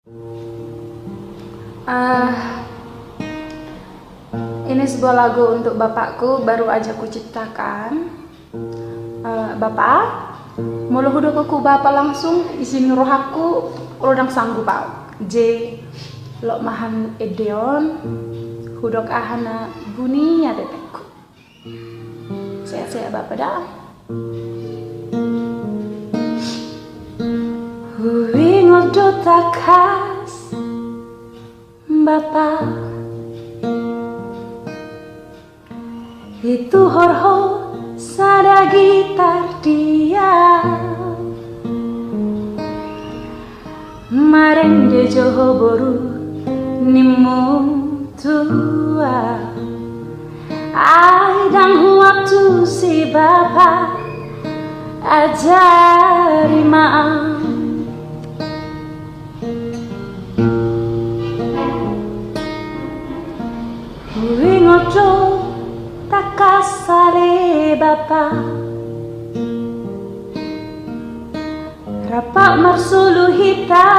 Ini sebuah lagu untuk bapakku, baru aja ku ciptakan. Bapak, mulu hudukuku bapak langsung isin roh aku rodang sanggup pak. J lo mahan edeon hudok ahana buninya tetekku. Saya bapak dah. Hui ngodot takas bapak itu horho sada gitar dia mareng de joho boru nimu tua ai dang waktu si bapak ajari maaf hui ngojo takasale bapak rapak marsulu hita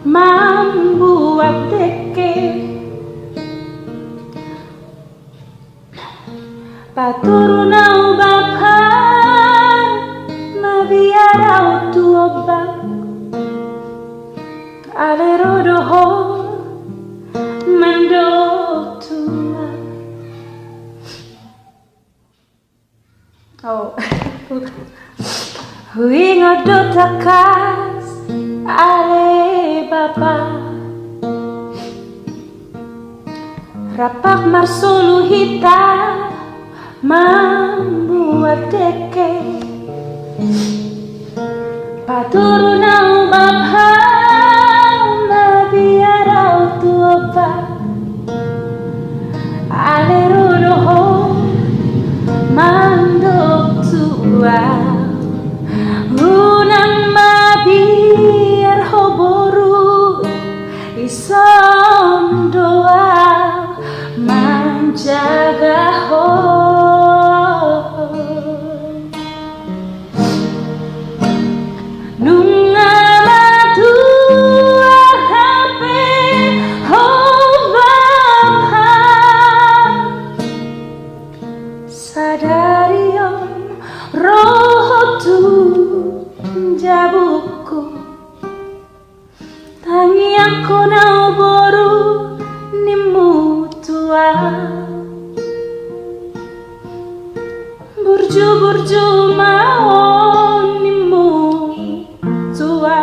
membuat teke paturunau bapak mabiarau tuobak alerodoho mendok tua. Oh, hui ngodot takas ale bapak rapak marsulu hita membuat deke paturunau bapak nabiarau tuoba ale rodoho mandok tua unang mabiar hoboru isom doa menjaga ho nunga matua hape ho bapa sadarion roh tu jabuku tangi aku nau boru nimu tua burju mau nimu tua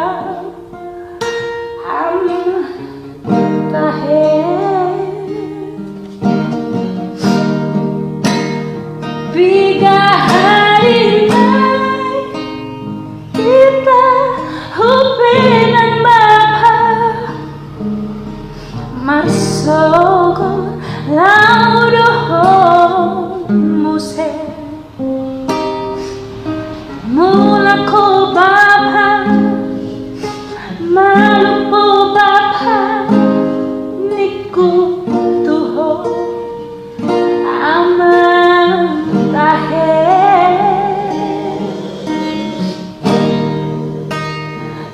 tahe biga hari kita hupenan bapak marsogo laudoho muse mulako bapak malupo bapak niku tuho aman tahe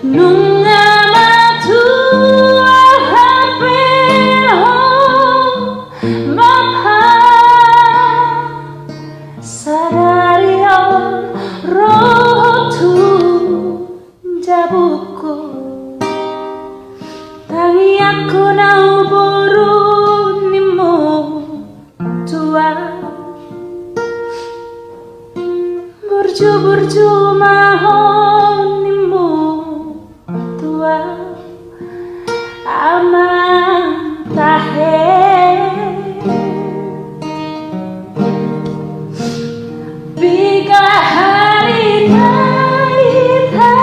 nunga matua hape ho bapak sadarion roh tu jabuku tangi aku nau boru nimu tua burju mahon nimu tua aman tahe biga hari naita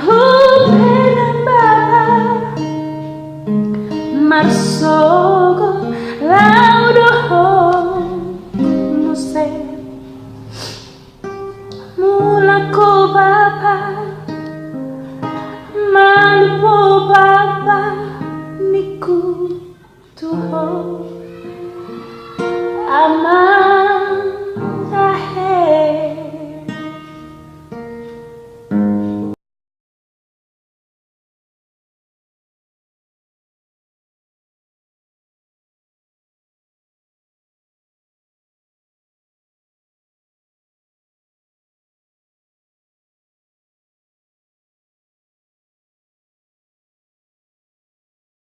hupenan bapak marsogo laudoho muse mulako bapak malupo bapak niku tuho